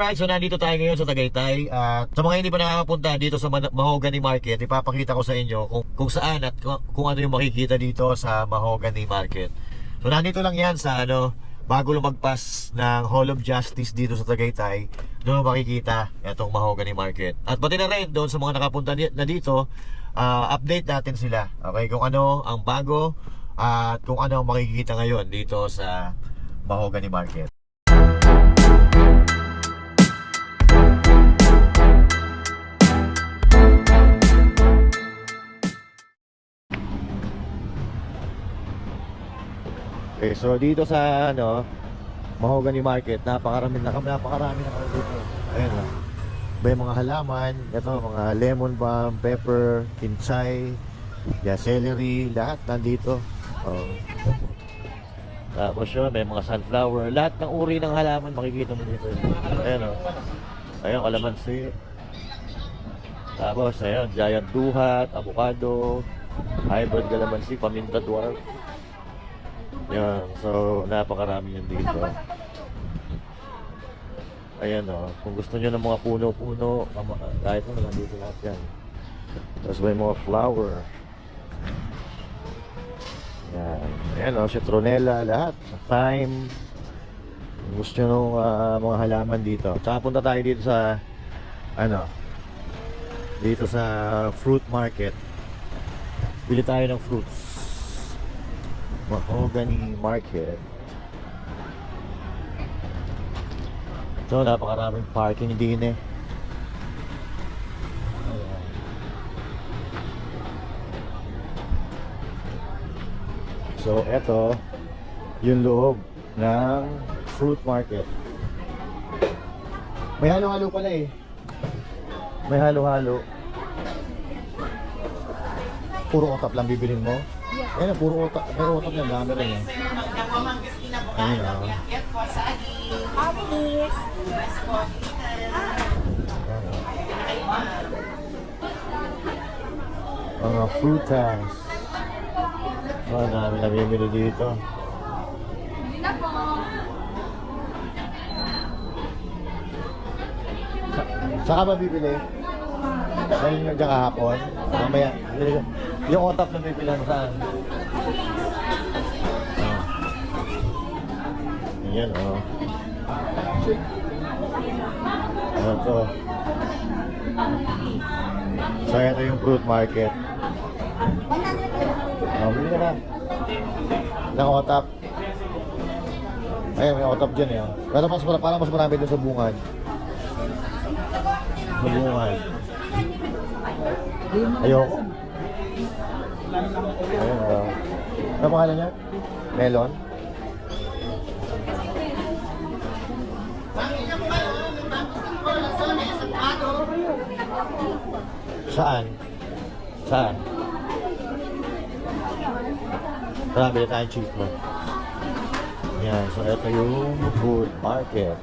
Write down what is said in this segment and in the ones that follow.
Alright, so nandito tayo ngayon sa Tagaytay at sa mga hindi pa nakakapunta dito sa Mahogany Market, ipapakita ko sa inyo kung saan at kung ano yung makikita dito sa Mahogany Market. So nandito lang yan sa bago lumagpas ng Hall of Justice dito sa Tagaytay, doon makikita itong Mahogany Market. At pati na rin doon sa mga nakapunta na dito, update natin sila. Okay, kung ano ang bago at kung ano ang makikita ngayon dito sa Mahogany Market. Okay, so dito sa Mahogany Market, napakarami na dito. Ayun o. May mga halaman, ito mga lemon balm, pepper, kinchay, celery, lahat nandito. Oh. Tapos yun, may mga sunflower, lahat ng uri ng halaman makikita mo dito. Ayun o. Ayun, kalamansi. Tapos ayun, giant duhat, avocado, hybrid kalamansi, paminta dwarf. Yan, so napakarami yan dito. Ayan kung gusto nyo ng mga puno-puno, kahit mo nandito lahat yan. Tapos may mga flower. Yan, ayan citronella, lahat. Thyme. Kung gusto nyo ng mga halaman dito. Tsaka punta tayo dito sa dito sa fruit market. Bili tayo ng fruits. Mahogany Market. So, napakaraming parking din eh. Ayan. So, eto yung loob ng fruit market. May halo-halo pala eh. May halo-halo. Puro otap lang bibilin mo? Ayun, puro otak. May otak yan, dami rin yan. Ayun mga frutas. Dami nabibili dito. Saka ba bibili? Dahil nyo dyan kahapon. Mamaya, yung otap na bibili mo saan? Ayan Ano to? So ito yung fruit market. Bili ka na. Naka otap. Ayun, may otap dyan eh. Pero parang mas marami doon sa bungad. Sa bungad. Ayoko. Ayun ano pangalan niya? Melon? Saan? Saan? Tara, bili tayong chico. Yan, so ito yung food market.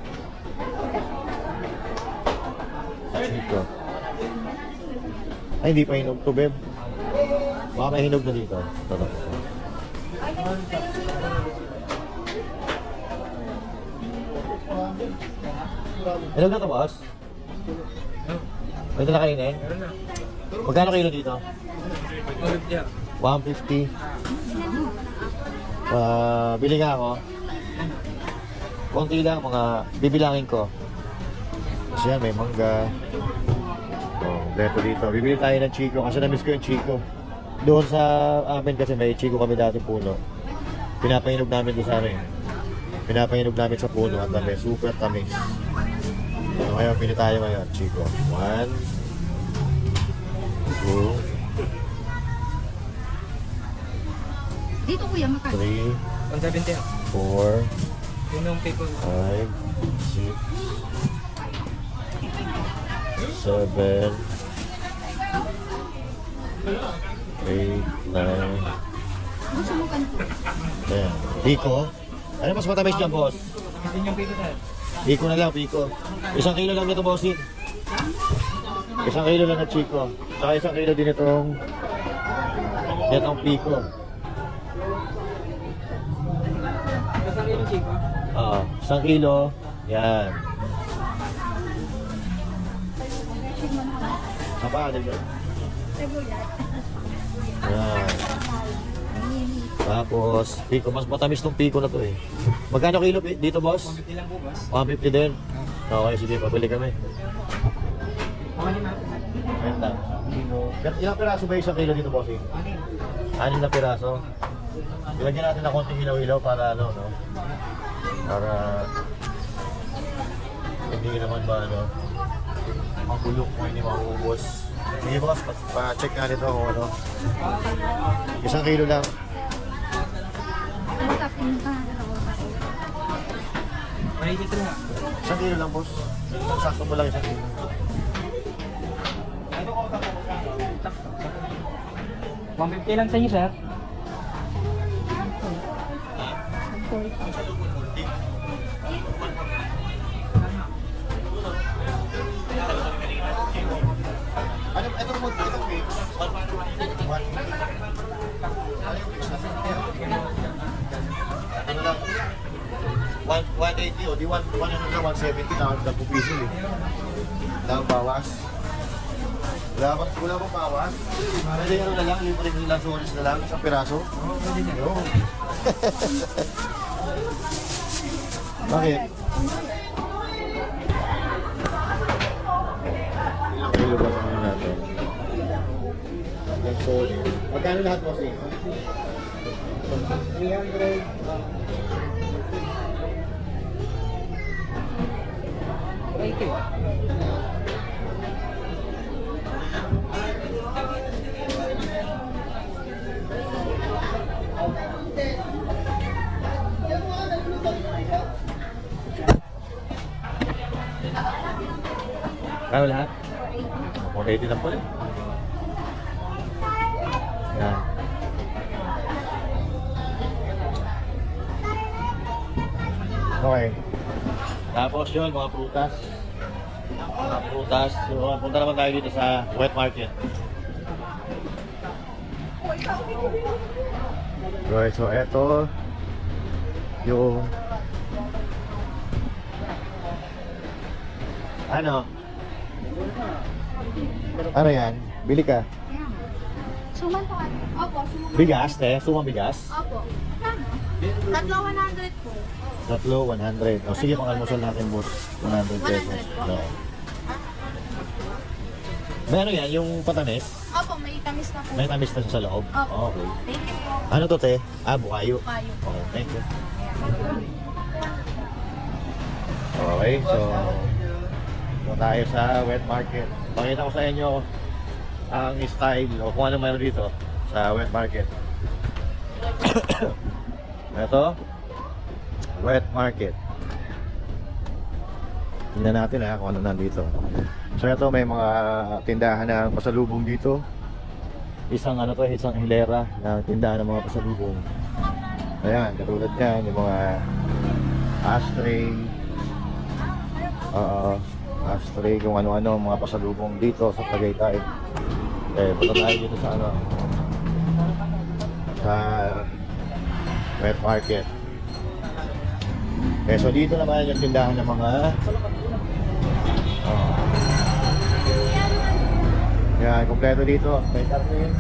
Chico. Ay, hindi pa hinog to, beb. Baka may hinog na dito. Totoo. Hinog na to, boss? Pwede na kainin? Magkano kilo dito? 150. Bili nga ako. Konti lang, mga bibilangin ko. Kasi yan, may mangga. Dito dito. Bibili tayo ng chico kasi na-miss ko yung chico. Doon sa amin kasi may chico kami dati puno. Pinapahinog namin doon sa amin. Pinapahinog namin sa puno at tamis. Super tamis. So ngayon, bili tayo ngayon, chico. 1 2 dito kuya, makano? 3 170 4 yun yung people. 5 6 7 8 9 Gusto mo kanto? Ayan. Pico. Ano mas matamis dyan, boss? Yun yung people na. Pico na lang, Pico. 1 kilo lang nito, bossing. 1 kilo lang na chico. Saka 1 kilo din itong Pico. Kasang yung chico? Oo, 1 kilo. Yan. tikman ko. Saba, dito. Sibuyas. Yan. Tapos, piko. Mas matamis tong piko na to eh. Magkano kilo dito, boss? 150 lang po, boss. 150 din. Okay, sige, pabili kami. Okay na. Ayun lang. Ilang piraso ba isang kilo dito, bossing? 6 na piraso. Ilagyan natin ng konting ilaw-ilaw para ano, no? Para hindi naman ba ano, mabulok o hindi mauubos. Sige boss, pa-check nga nito kung ano. 1 kilo lang. Ang tapin ka. 183 nga. 1 kilo lang boss. Sakto mo lang 1 kilo. Ano ko ka po? 150 lang sa inyo, sir. Ano itong mo itong mix? 1 ano yung mix na ano lang 180 o di 170 na ang piso eh. Wala bang bawas? Wala bang bawas? Pwede ano na lang, libre nilang solis na lang, 1 piraso? Yo. Bakit? Ilang kilo ba sa mga natin? Yung solis. Magkano lahat mo siya? 300. Thank you. Kano lahat? 180 lang pala. Yan. Okay. Tapos yun, mga prutas. Mga prutas. So, punta naman tayo dito sa wet market. Right, so eto yung ano yan? Bili ka? Ayan. Suman po. Opo, suman. Bigas, sumang bigas. Opo. Tatlo 100 po. Tatlo, 100. O sige, pang-almusal natin, boss. 100 pesos. 100 po. No. May ano yan, yung patamis? Opo, may tamis na po. May tamis na siya sa loob? Opo. Okay. Thank you po. Ano to, te? Bukayo. Kayo. Okay, thank you. Okay, so tayo sa wet market. Pakita ko sa inyo ang style o kung ano meron dito sa wet market. Ito, wet market. Tingnan natin kung ano nandito. So ito, may mga tindahan ng pasalubong dito. Isang hilera na tindahan ng mga pasalubong. Ayan, katulad yan, yung mga ashtray. Ashtray, kung ano-ano, mga pasalubong dito sa Tagaytay. Punta tayo dito sa sa wet market. So dito naman yung tindahan ng mga yan, kompleto dito. May karne,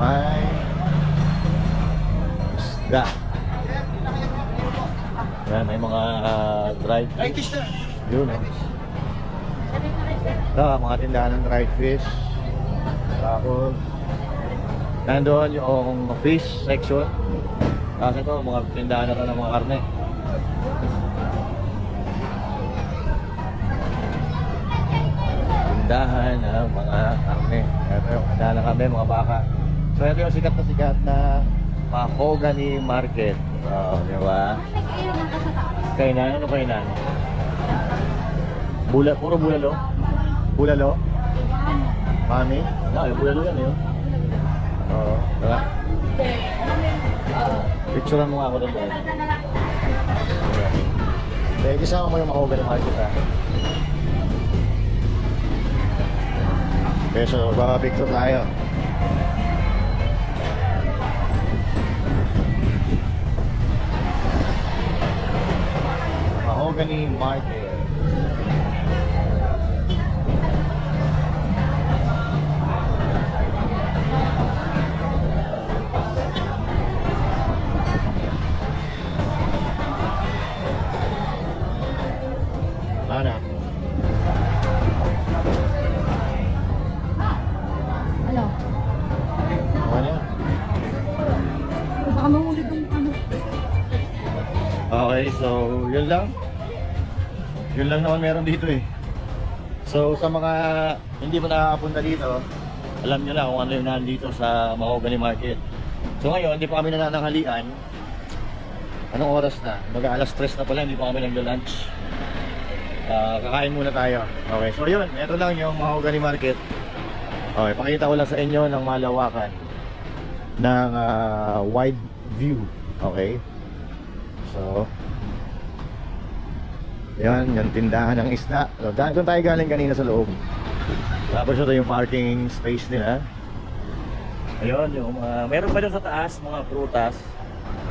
may isda. Yan, may mga dried fish. Yun, mga tindahan ng dried fish. Tapos nandoon yung fish section. Kasi ito, mga tindahan na ito ng mga karne. Tindahan ng mga karne. Ito yung tindahan ng karne, mga baka. So ito yung sikat na Mahogany Market. Di ba? Nag-iyon ng kasata. Kainan? Ano kainan? Puro bulalo? Bulalo? Mami? Bulalo yan yun. Oo, tara. Picturean mo nga ako doon. Kaya kasama mo yung Mahogany Market Okay, so baka picture tayo. Mahogany Market. Ana. Ano? Ano yan? Baka mahulog yung ano. Okay, so yun lang. Yun lang naman meron dito eh. So sa mga hindi mo nakakapunta dito, alam nyo na kung ano yung nandito sa Mahogany Market. So ngayon, hindi pa kami nanananghalian. Anong oras na? Mag-alas 3 na pala, hindi pa kami nagla-lunch. Kakain muna tayo. Okay, so yun, ito lang yung Mahogany Market. Okay, pakita ko lang sa inyo ng malawakan ng wide view. Okay. So yan, yung tindahan ng isda. So, doon tayo galing kanina sa loob. Tapos ito yung parking space nila. Ayun, yung meron pa dyan sa taas, mga prutas.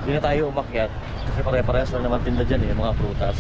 Hindi na tayo umakyat. Kasi pare-parehas lang naman tinda dyan eh, mga prutas.